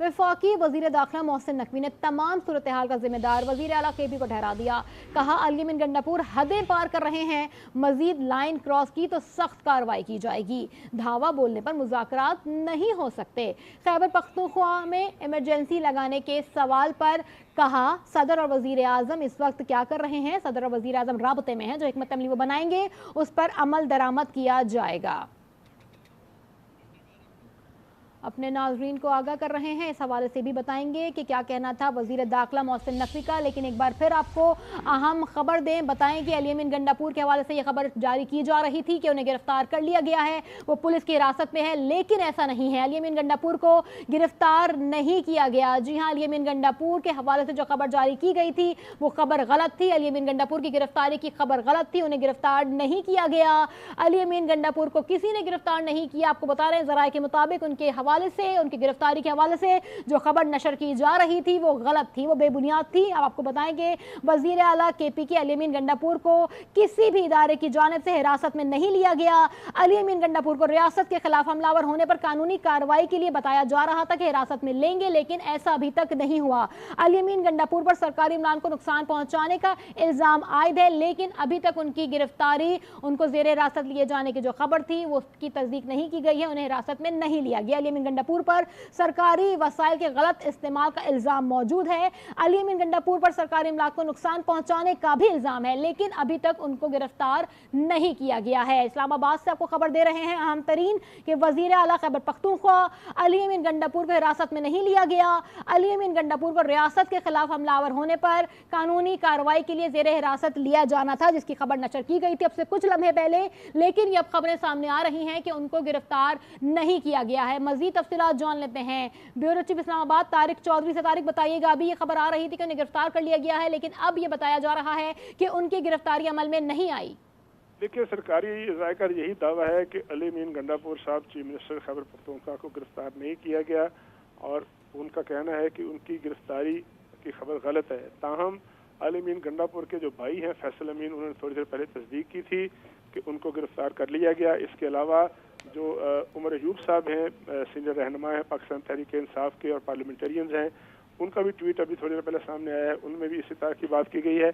वफाकी वज़ीर दाखिला मोहसिन नकवी ने तमाम सूरत हाल का जिम्मेदार वज़ीर आला केपी को ठहरा दिया। कहा अली अमीन गंडापुर हदें पार कर रहे हैं, मजीद लाइन क्रॉस की तो सख्त कार्रवाई की जाएगी। धावा बोलने पर मुज़ाकरात नहीं हो सकते। खैबर पख्तूनख्वा में इमरजेंसी लगाने के सवाल पर कहा सदर और वज़ीर आज़म इस वक्त क्या कर रहे हैं। सदर और वज़ीर आज़म राबते में हैं, जो हिकमत अमली वो बनाएंगे उस पर अमल दरामद किया जाएगा। अपने नाज़रीन को आगाह कर रहे हैं, इस हवाले से भी बताएंगे कि क्या कहना था वज़ीर दाखिला मोहसिन नकवी का। लेकिन एक बार फिर आपको अहम खबर दें, बताएं कि अली अमीन गंडापुर के हवाले से यह खबर जारी की जा रही थी कि उन्हें गिरफ्तार कर लिया गया है, वो पुलिस की हिरासत में है। लेकिन ऐसा नहीं है, अली अमीन गंडापुर को गिरफ्तार नहीं किया गया। जी हाँ, अली अमीन गंडापुर के हवाले से जो खबर जारी की गई थी वो खबर गलत थी। अली अमीन गंडापुर की गिरफ्तारी की खबर गलत थी, उन्हें गिरफ्तार नहीं किया गया। अली अमीन गंडापुर को किसी ने गिरफ्तार नहीं किया। आपको बता रहे हैं ज़राए के मुताबिक उनके हवाले से, उनकी गिरफ्तारी के हवाले से जो खबर नशर की जा रही थी वो गलत थी, वो बेबुनियाद थी। अब आपको बताएंगे वजीर आला केपी के अली अमीन गंडापुर को किसी भी इदारे की जानिब से हिरासत में नहीं लिया गया। अली अमीन गंडापुर को रियासत के खिलाफ हमलावर होने पर कानूनी कार्रवाई के लिए बताया जा रहा था कि हिरासत में लेंगे, लेकिन ऐसा अभी तक नहीं हुआ। अली अमीन गंडापुर पर सरकारी इमलान को नुकसान पहुंचाने का इल्जाम आयद है, लेकिन अभी तक उनकी गिरफ्तारी, उनको जेर हिरासत लिए जाने की जो खबर थी वो उसकी तस्दीक नहीं की गई है, उन्हें हिरासत में नहीं लिया गया। अली अमीन गंडापुर पर सरकारी वसाइल के गलत इस्तेमाल का इल्जाम मौजूद है। अली अमीन गंडापुर पर सरकारी इमलाक को नुकसान पहुंचाने का भी इल्जाम है, लेकिन अभी तक उनको गिरफ्तार नहीं किया गया है। इस्लामाबाद से आपको खबर दे रहे हैं अहम तरीन कि वजीर आला खैबर पख्तूनख्वा अली अमीन गंडापुर को हिरासत में नहीं लिया गया। अली अमीन गंडापुर को रियासत के खिलाफ हमलावर होने पर कानूनी कार्रवाई के लिए जेर हिरासत लिया जाना था, जिसकी खबर नशर की गई थी अब से कुछ लम्हे पहले। लेकिन ये अब खबरें सामने आ रही हैं कि उनको गिरफ्तार नहीं किया गया है। मजीद तफसीलात जान लेते हैं ब्यूरो चीफ इस्लामाबाद तारिक चौधरी से। तारिक, बताइएगा, अभी ये खबर आ रही थी कि उन्हें गिरफ्तार कर लिया गया है, लेकिन अब ये बताया जा रहा है कि उनकी गिरफ्तारी अमल में नहीं आई। देखिए, सरकारी ज़ायका यही दावा है कि अली अमीन गंडापुर साहब चीफ मिनिस्टर खैबर पख्तूनख्वा को गिरफ्तार नहीं किया गया और उनका कहना है कि उनकी गिरफ्तारी की खबर गलत है। ताहम अली अमीन गंडापुर के जो भाई हैं फैसल अमीन, उन्होंने थोड़ी देर पहले तस्दीक की थी कि उनको गिरफ्तार कर लिया गया। इसके अलावा जो उमर अयूब साहब हैं, सीनियर रहनुमा हैं पाकिस्तान तहरीक इंसाफ के और पार्लियामेंटेरियंस हैं, उनका भी ट्वीट अभी थोड़ी देर पहले सामने आया है, उनमें भी इसी तरह की बात की गई है।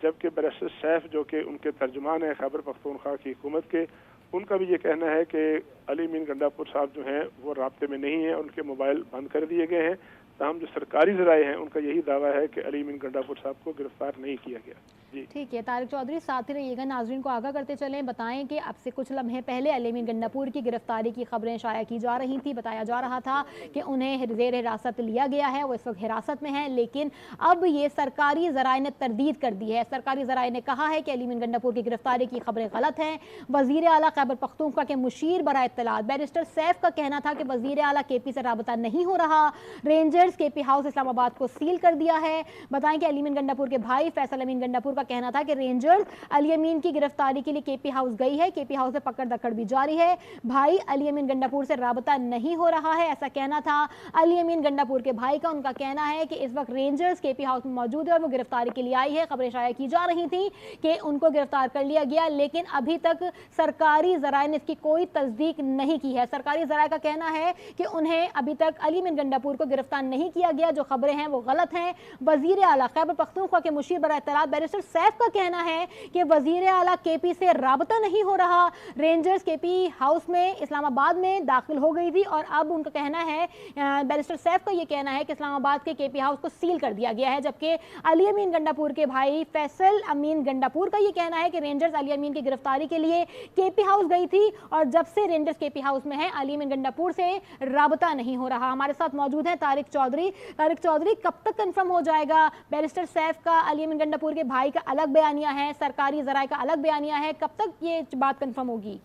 जबकि बैरिस्टर सैफ जो कि उनके तर्जुमान हैं खैबर पख्तूनख्वा की हुकूमत के, उनका भी ये कहना है कि अली अमीन गंडापुर साहब जो हैं वो राब्ते में नहीं हैं, उनके मोबाइल बंद कर दिए गए हैं। तमाम जो सरकारी ज़राए हैं उनका यही दावा है कि अली अमीन गंडापुर साहब को गिरफ्तार नहीं किया गया। जी ठीक है तारिक चौधरी, साथ ही रहिएगा, नाजरीन को आगाह करते चलें। बताएं कि अब से कुछ लम्हे पहले अली अमीन गंडापुर की गिरफ्तारी की खबरें शाया की जा रही थी। बताया जा रहा था कि उन्हें जेर हिरासत लिया गया है, वो इस वक्त हिरासत में है। लेकिन अब ये सरकारी ज़राए ने तरदीद कर दी है। सरकारी ज़राए ने कहा है कि अली अमीन गंडापुर की गिरफ्तारी की खबरें गलत हैं। वज़ीर आला खैबर पख्तूनख्वा के मुशीर बराए इत्तलात बैरिस्टर सैफ का कहना था कि वज़ीर आला केपी से राबता नहीं हो रहा। रेंजर्स केपी हाउस इस्लामाबाद को सील कर दिया है। बताएं कि अली अमीन गंडापुर के भाई फैसल अमीन गंडापुर का कहना था कि रेंजर्स अली अमीन की गिरफ्तारी के लिए केपी हाउस गई है, केपी हाउस से पकड़ दकड़ भी जारी है। भाई अली अमीन गंडापुर से राबता नहीं हो रहा है, ऐसा कहना था अली अमीन गंडापुर के भाई का। उनका कहना है कि इस वक्त रेंजर्स केपी हाउस में मौजूद है और वो गिरफ्तारी के लिए आई है। खबरें शाया की जा रही थी कि उनको गिरफ्तार कर लिया गया, लेकिन अभी तक सरकारी ज़राए ने इसकी कोई तस्दीक नहीं की है। सरकारी ज़राए का कहना है कि उन्हें अभी तक अली अमीन गंडापुर को गिरफ्तार नहीं किया गया, जो खबरें हैं वो गलत हैं। वज़ीर आला खैबर पख्तूनख्वा के मुशीर बराए इत्तलात बैरिस्टर सैफ का कहना है कि वज़ीर आला केपी से राबता नहीं हो रहा। रेंजर्स केपी हाउस में इस्लामाबाद में दाखिल हो गई थी और अब उनका कहना है, बैरिस्टर सैफ का ये कहना है कि इस्लामाबाद के केपी हाउस को सील कर दिया गया है। जबकि अली अमीन गंडापुर के भाई फैसल अमीन गंडापुर का ये कहना है कि रेंजर्स अली अमीन की गिरफ्तारी के लिए केपी हाउस गई थी और जब से रेंजर्स केपी हाउस में है अली अमीन गंडापुर से राबता नहीं हो रहा। हमारे साथ मौजूद हैं तारिक चौधरी। तारिक चौधरी, कब तक कंफर्म हो जाएगा? बैरिस्टर सैफ का अली अमीन गंडापुर के भाई का अलग बयानिया है, सरकारी ज़राए का अलग बयानिया है, कब तक ये बात कंफर्म होगी?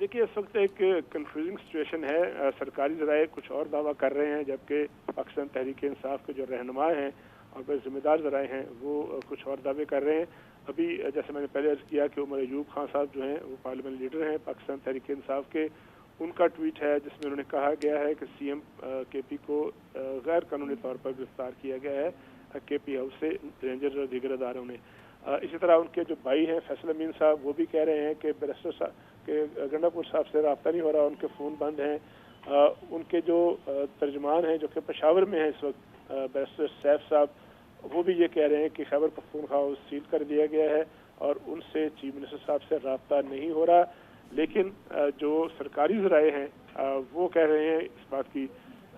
देखिए, इस वक्त एक कंफ्यूजिंग सिचुएशन है। सरकारी ज़राए कुछ और दावा कर रहे हैं, जबकि पाकिस्तान तहरीक इंसाफ के जो रहनुमा हैं और वह जिम्मेदार ज़राए हैं वो कुछ और दावे कर रहे हैं। अभी जैसे मैंने पहले अर्ज़ किया कि उमर अयूब खान साहब जो हैं वो पार्लियामेंट लीडर हैं पाकिस्तान तहरीक इंसाफ के, उनका ट्वीट है जिसमें उन्होंने कहा गया है कि सीएम केपी को गैर कानूनी तौर पर गिरफ्तार किया गया है केपी हाउस से रेंजर्स और दीगर अदारों ने। इसी तरह उनके जो भाई हैं फैसल अमीन साहब, वो भी कह रहे हैं कि बैरिस्टर साहब के गंडापुर साहब से रब्ता नहीं हो रहा, उनके फ़ोन बंद हैं। उनके जो तर्जुमान हैं जो कि पेशावर में हैं इस वक्त, बैरिस्टर सैफ साहब, वो भी ये कह रहे हैं कि खैबर पख्तूनख्वा हाउस सील कर दिया गया है और उनसे चीफ मिनिस्टर साहब से रब्ता नहीं हो रहा। लेकिन जो सरकारी ज़राए हैं वो कह रहे हैं, इस बात की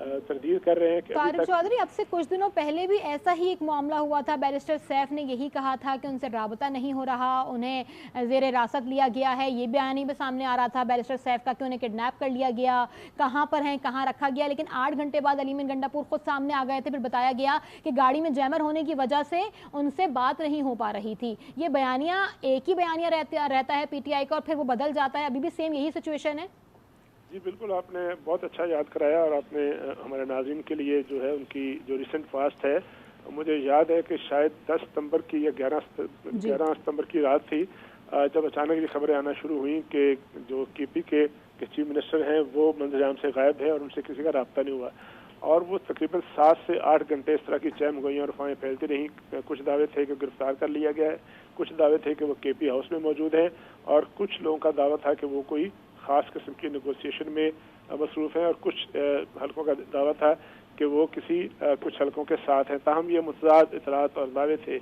तरदीद कर रहे हैं कि तारिक चौधरी, अब से कुछ दिनों पहले भी ऐसा ही एक मामला हुआ था। बैरिस्टर सैफ ने यही कहा था कि उनसे राबता नहीं हो रहा, उन्हें ज़ेर हिरासत लिया गया है। ये बयानी भी सामने आ रहा था बैरिस्टर सैफ का कि उन्हें किडनैप कर लिया गया, कहाँ पर हैं, कहाँ रखा गया। लेकिन 8 घंटे बाद अली अमीन गंडापुर खुद सामने आ गए थे। फिर बताया गया कि गाड़ी में जैमर होने की वजह से उनसे बात नहीं हो पा रही थी। ये बयानिया एक ही बयानिया रहता है PTI का और फिर वो बदल जाता है। अभी भी सेम यही सिचुएशन है? जी बिल्कुल, आपने बहुत अच्छा याद कराया और आपने हमारे नाज़रीन के लिए जो है उनकी जो रिसेंट फास्ट है, मुझे याद है कि शायद 10 सितंबर की या 11 सितंबर की रात थी जब अचानक ये खबरें आना शुरू हुई कि जो KP के चीफ मिनिस्टर हैं वो मंजर-ए-आम से गायब है और उनसे किसी का रब्ता नहीं हुआ। और वो तकरीबन 7 से 8 घंटे इस तरह की चहमगोइयाँ और अफवाहें फैलती रहीं। कुछ दावे थे कि गिरफ्तार कर लिया गया है, कुछ दावे थे कि वो KP हाउस में मौजूद हैं और कुछ लोगों का दावा था कि वो कोई ख़ास किस्म की नेगोशिएशन में मसरूफ़ हैं और कुछ हलकों का दावा था कि वो कुछ हलकों के साथ हैं। ताहम ये मुतज़ाद इतलात और दावे थे।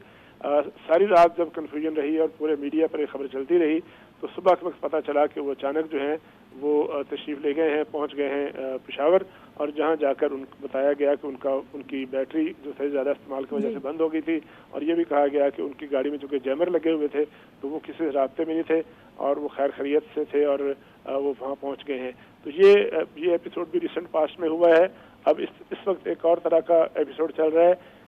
सारी रात जब कन्फ्यूजन रही और पूरे मीडिया पर ये खबर चलती रही तो सुबह के वक्त पता चला कि वो अचानक जो हैं वो तशरीफ़ ले गए हैं, पहुंच गए हैं पेशावर, और जहां जाकर उनको बताया गया कि उनकी बैटरी जो है ज़्यादा इस्तेमाल की वजह से बंद हो गई थी और ये भी कहा गया कि उनकी गाड़ी में चूँकि जैमर लगे हुए थे तो वो किसी रास्ते में नहीं थे और वो खैर खैरियत से थे और वो वहाँ पहुँच गए हैं। तो ये एपिसोड भी रिसेंट पास्ट में हुआ है। अब इस वक्त एक और तरह का एपिसोड चल रहा है